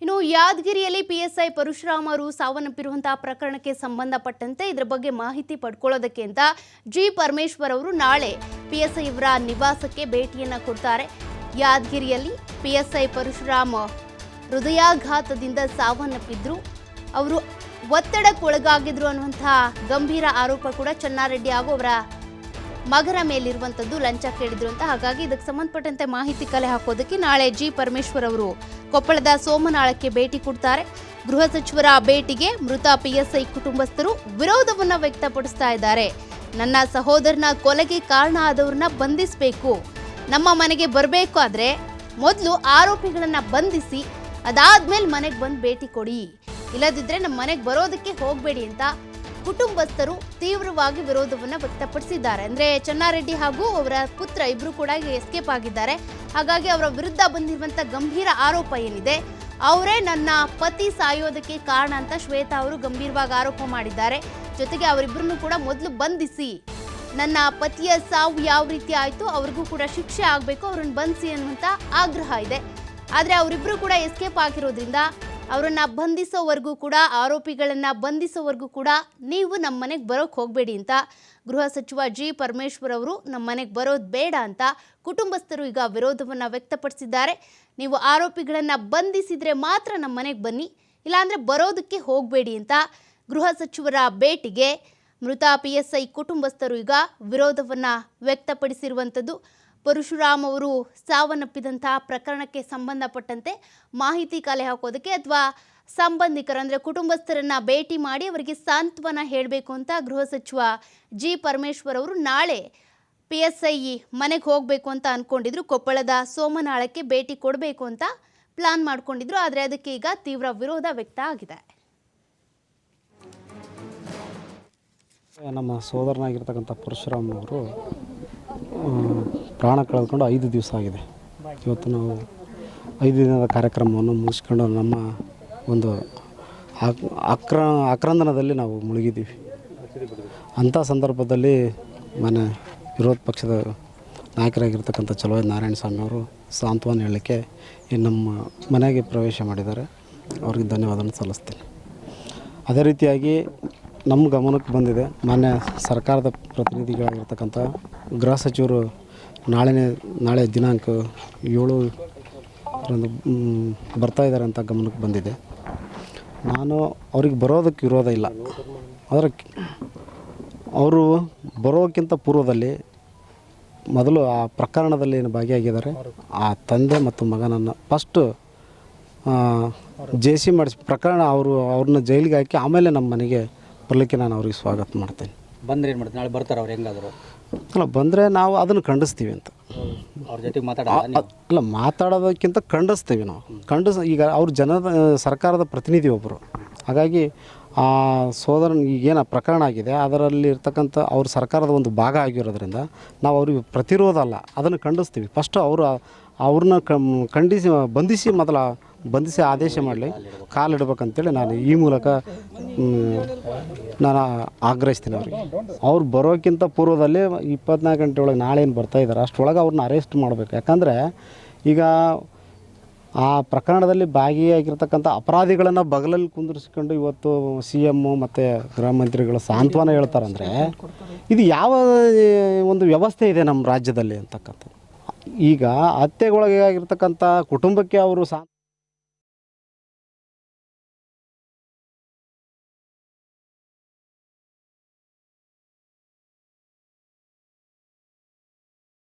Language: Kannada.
ಇನ್ನು ಯಾದಗಿರಿಯಲ್ಲಿ ಪಿಎಸ್ಐ ಪರಶುರಾಮ್ ಅವರು ಸಾವನ್ನಪ್ಪಿರುವಂತಹ ಪ್ರಕರಣಕ್ಕೆ ಸಂಬಂಧಪಟ್ಟಂತೆ ಇದರ ಬಗ್ಗೆ ಮಾಹಿತಿ ಪಡ್ಕೊಳ್ಳೋದಕ್ಕೆ ಅಂತ ಜಿ ಪರಮೇಶ್ವರ್ ಅವರು ನಾಳೆ ಪಿಎಸ್ಐ ಇವರ ನಿವಾಸಕ್ಕೆ ಭೇಟಿಯನ್ನ ಕೊಡ್ತಾರೆ. ಯಾದಗಿರಿಯಲ್ಲಿ ಪಿಎಸ್ಐ ಪರಶುರಾಮ್ ಹೃದಯಾಘಾತದಿಂದ ಸಾವನ್ನಪ್ಪಿದ್ರು. ಅವರು ಒತ್ತಡಕ್ಕೊಳಗಾಗಿದ್ರು ಅನ್ನುವಂತಹ ಗಂಭೀರ ಆರೋಪ ಕೂಡ ಚೆನ್ನಾರೆಡ್ಡಿ ಹಾಗೂ ಅವರ ಮಗನ ಮೇಲಿರುವಂಥದ್ದು. ಲಂಚ ಕೇಳಿದ್ರು ಅಂತ. ಹಾಗಾಗಿ ಇದಕ್ಕೆ ಸಂಬಂಧಪಟ್ಟಂತೆ ಮಾಹಿತಿ ಕಲೆ ಹಾಕೋದಕ್ಕೆ ನಾಳೆ ಜಿ ಪರಮೇಶ್ವರ್ ಅವರು ಕೊಪ್ಪಳದ ಸೋಮನಾಳಕ್ಕೆ ಭೇಟಿ ಕೊಡ್ತಾರೆ. ಗೃಹ ಸಚಿವರ ಭೇಟಿಗೆ ಮೃತ ಪಿಎಸ್ಐ ಕುಟುಂಬಸ್ಥರು ವಿರೋಧವನ್ನ ವ್ಯಕ್ತಪಡಿಸ್ತಾ ಇದ್ದಾರೆ. ನನ್ನ ಸಹೋದರನ ಕೊಲೆಗೆ ಕಾರಣ ಆದವ್ರನ್ನ ಬಂಧಿಸಬೇಕು, ನಮ್ಮ ಮನೆಗೆ ಬರಬೇಕಾದ್ರೆ ಮೊದಲು ಆರೋಪಿಗಳನ್ನ ಬಂಧಿಸಿ ಅದಾದ್ಮೇಲೆ ಮನೆಗೆ ಬಂದು ಭೇಟಿ ಕೊಡಿ, ಇಲ್ಲದಿದ್ರೆ ನಮ್ಮ ಮನೆಗೆ ಬರೋದಕ್ಕೆ ಹೋಗಬೇಡಿ ಅಂತ ಕುಟುಂಬಸ್ಥರು ತೀವ್ರವಾಗಿ ವಿರೋಧವನ್ನ ವ್ಯಕ್ತಪಡಿಸಿದ್ದಾರೆ. ಅಂದ್ರೆ ಚೆನ್ನಾರೆಡ್ಡಿ ಹಾಗೂ ಅವರ ಪುತ್ರ ಇಬ್ರು ಕೂಡ ಎಸ್ಕೇಪ್ ಆಗಿದ್ದಾರೆ. ಹಾಗಾಗಿ ಅವರ ವಿರುದ್ಧ ಬಂದಿರುವಂತ ಗಂಭೀರ ಆರೋಪ ಏನಿದೆ, ಅವರೇ ನನ್ನ ಪತಿ ಸಾಯೋದಕ್ಕೆ ಕಾರಣ ಅಂತ ಶ್ವೇತಾ ಅವರು ಗಂಭೀರವಾಗಿ ಆರೋಪ ಮಾಡಿದ್ದಾರೆ. ಜೊತೆಗೆ ಅವರಿಬ್ಬರನ್ನು ಕೂಡ ಮೊದಲು ಬಂಧಿಸಿ, ನನ್ನ ಪತಿಯ ಸಾವು ಯಾವ ರೀತಿ ಆಯ್ತು ಅವ್ರಿಗೂ ಕೂಡ ಶಿಕ್ಷೆ ಆಗಬೇಕು, ಅವ್ರನ್ನ ಬಂಧಿಸಿ ಅನ್ನುವಂತ ಆಗ್ರಹ ಇದೆ. ಆದ್ರೆ ಅವರಿಬ್ರು ಕೂಡ ಎಸ್ಕೇಪ್ ಆಗಿರೋದ್ರಿಂದ ಅವರನ್ನ ಬಂಧಿಸೋವರೆಗೂ ಕೂಡ, ಆರೋಪಿಗಳನ್ನ ಬಂಧಿಸೋವರೆಗೂ ಕೂಡ ನೀವು ನಮ್ಮ ಮನೆಗೆ ಬರೋಕ್ಕೆ ಹೋಗಬೇಡಿ ಅಂತ ಗೃಹ ಸಚಿವ ಜಿ ಪರಮೇಶ್ವರ್ ಅವರು ನಮ್ಮ ಮನೆಗೆ ಬರೋದು ಬೇಡ ಅಂತ ಕುಟುಂಬಸ್ಥರು ಈಗ ವಿರೋಧವನ್ನು ವ್ಯಕ್ತಪಡಿಸಿದ್ದಾರೆ. ನೀವು ಆರೋಪಿಗಳನ್ನ ಬಂಧಿಸಿದ್ರೆ ಮಾತ್ರ ನಮ್ಮ ಮನೆಗೆ ಬನ್ನಿ, ಇಲ್ಲಾಂದ್ರೆ ಬರೋದಕ್ಕೆ ಹೋಗಬೇಡಿ ಅಂತ ಗೃಹ ಸಚಿವರ ಭೇಟಿಗೆ ಮೃತ ಪಿಎಸ್ಐ ಕುಟುಂಬಸ್ಥರು ಈಗ ವಿರೋಧವನ್ನು ವ್ಯಕ್ತಪಡಿಸಿರುವಂಥದ್ದು. ಪರಶುರಾಮ್ ಅವರು ಸಾವನ್ನಪ್ಪಿದಂತಹ ಪ್ರಕರಣಕ್ಕೆ ಸಂಬಂಧಪಟ್ಟಂತೆ ಮಾಹಿತಿ ಕಲೆ ಹಾಕೋದಕ್ಕೆ ಅಥವಾ ಸಂಬಂಧಿಕರು ಅಂದರೆ ಕುಟುಂಬಸ್ಥರನ್ನ ಭೇಟಿ ಮಾಡಿ ಅವರಿಗೆ ಸಾಂತ್ವನ ಹೇಳಬೇಕು ಅಂತ ಗೃಹ ಸಚಿವ ಜಿ ಪರಮೇಶ್ವರ್ ಅವರು ನಾಳೆ ಪಿಎಸ್ಐ ಮನೆಗೆ ಹೋಗಬೇಕು ಅಂತ ಅಂದ್ಕೊಂಡಿದ್ರು. ಕೊಪ್ಪಳದ ಸೋಮನಾಳಕ್ಕೆ ಭೇಟಿ ಕೊಡಬೇಕು ಅಂತ ಪ್ಲಾನ್ ಮಾಡ್ಕೊಂಡಿದ್ರು. ಆದರೆ ಅದಕ್ಕೆ ಈಗ ತೀವ್ರ ವಿರೋಧ ವ್ಯಕ್ತ ಆಗಿದೆ. ನಮ್ಮ ಸೋದರನಾಗಿರ್ತಕ್ಕಂಥ ಪರಶುರಾಮ್ ಅವರು ಪ್ರಾಣ ಕಳೆದುಕೊಂಡು 5 ದಿವಸ ಆಗಿದೆ. ಇವತ್ತು ನಾವು 5 ದಿನದ ಕಾರ್ಯಕ್ರಮವನ್ನು ಮುಗಿಸ್ಕೊಂಡು ನಮ್ಮ ಒಂದು ಆಕ್ರಂದನದಲ್ಲಿ ನಾವು ಮುಳುಗಿದ್ದೀವಿ. ಅಂಥ ಸಂದರ್ಭದಲ್ಲಿ ಮನೆ ವಿರೋಧ ಪಕ್ಷದ ನಾಯಕರಾಗಿರ್ತಕ್ಕಂಥ ಚಲುವಾದಿ ನಾರಾಯಣ ಸ್ವಾಮಿ ಅವರು ಸಾಂತ್ವನ ಹೇಳಲಿಕ್ಕೆ ನಮ್ಮ ಮನೆಗೆ ಪ್ರವೇಶ ಮಾಡಿದ್ದಾರೆ. ಅವ್ರಿಗೆ ಧನ್ಯವಾದವನ್ನು ಸಲ್ಲಿಸ್ತೀನಿ. ಅದೇ ರೀತಿಯಾಗಿ ನಮ್ಮ ಗಮನಕ್ಕೆ ಬಂದಿದೆ, ಮಾನ್ಯ ಸರ್ಕಾರದ ಪ್ರತಿನಿಧಿಗಳಾಗಿರ್ತಕ್ಕಂಥ ಗೃಹ ಸಚಿವರು ನಾಳೆ ದಿನಾಂಕ 7ರಂದು ಬರ್ತಾಯಿದ್ದಾರೆ ಅಂತ ಗಮನಕ್ಕೆ ಬಂದಿದೆ. ನಾನು ಅವ್ರಿಗೆ ಬರೋದಕ್ಕೆ ವಿರೋಧ ಇಲ್ಲ, ಆದರೆ ಅವರು ಬರೋಕ್ಕಿಂತ ಪೂರ್ವದಲ್ಲಿ ಮೊದಲು ಆ ಪ್ರಕರಣದಲ್ಲಿ ಏನು ಭಾಗಿಯಾಗಿದ್ದಾರೆ ಆ ತಂದೆ ಮತ್ತು ಮಗನನ್ನು ಫಸ್ಟು ಜೇಸಿ ಮಾಡಿಸಿ ಪ್ರಕರಣ ಅವ್ರನ್ನ ಜೈಲಿಗೆ ಹಾಕಿ ಆಮೇಲೆ ನಮ್ಮ ಮನೆಗೆ ಬರಲಿಕ್ಕೆ ನಾನು ಅವ್ರಿಗೆ ಸ್ವಾಗತ ಮಾಡ್ತೇನೆ. ಬಂದರೆ ಏನು ಮಾಡ್ತೀನಿ, ನಾಳೆ ಬರ್ತಾರೆ ಅವ್ರು ಹೆಂಗಾದರು? ಅಲ್ಲ, ಬಂದರೆ ನಾವು ಅದನ್ನು ಖಂಡಿಸ್ತೀವಿ ಅಂತ. ಅವ್ರ ಜೊತೆಗೆ ಅಲ್ಲ, ಮಾತಾಡೋದಕ್ಕಿಂತ ಖಂಡಿಸ್ತೀವಿ ನಾವು. ಈಗ ಅವ್ರ ಸರ್ಕಾರದ ಪ್ರತಿನಿಧಿ ಒಬ್ಬರು. ಹಾಗಾಗಿ ಆ ಸೋದರನ ಈಗೇನು ಪ್ರಕರಣ ಆಗಿದೆ ಅದರಲ್ಲಿ ಇರ್ತಕ್ಕಂಥ ಅವ್ರ ಸರ್ಕಾರದ ಒಂದು ಭಾಗ ಆಗಿರೋದ್ರಿಂದ ನಾವು ಅವ್ರಿಗೆ ಪ್ರತಿರೋಧ ಅಲ್ಲ, ಅದನ್ನು ಖಂಡಿಸ್ತೀವಿ. ಫಸ್ಟು ಅವ್ರನ್ನ ಬಂಧಿಸಿ ಆದೇಶ ಮಾಡಲಿ, ಕಾಲಿಡ್ಬೇಕಂತೇಳಿ ನಾನು ಈ ಮೂಲಕ ನಾನು ಆಗ್ರಹಿಸ್ತೀನಿ ಅವ್ರಿಗೆ. ಅವ್ರು ಬರೋಕ್ಕಿಂತ ಪೂರ್ವದಲ್ಲಿ 24 ಗಂಟೆ ಒಳಗೆ ನಾಳೆ ಏನು ಬರ್ತಾಯಿದ್ದಾರೆ ಅಷ್ಟರೊಳಗೆ ಅವ್ರನ್ನ ಅರೆಸ್ಟ್ ಮಾಡಬೇಕು. ಯಾಕಂದರೆ ಈಗ ಆ ಪ್ರಕರಣದಲ್ಲಿ ಭಾಗಿಯಾಗಿರ್ತಕ್ಕಂಥ ಅಪರಾಧಿಗಳನ್ನು ಬಗಲಲ್ಲಿ ಕುಂದಿರಿಸ್ಕೊಂಡು ಇವತ್ತು CM ಮತ್ತು ಗೃಹ ಮಂತ್ರಿಗಳು ಸಾಂತ್ವನ ಹೇಳ್ತಾರಂದರೆ ಇದು ಯಾವ ಒಂದು ವ್ಯವಸ್ಥೆ ಇದೆ ನಮ್ಮ ರಾಜ್ಯದಲ್ಲಿ ಅಂತಕ್ಕಂಥದ್ದು. ಈಗ ಹತ್ಯೆಗೊಳಗಾಗಿರ್ತಕ್ಕಂಥ ಕುಟುಂಬಕ್ಕೆ ಅವರು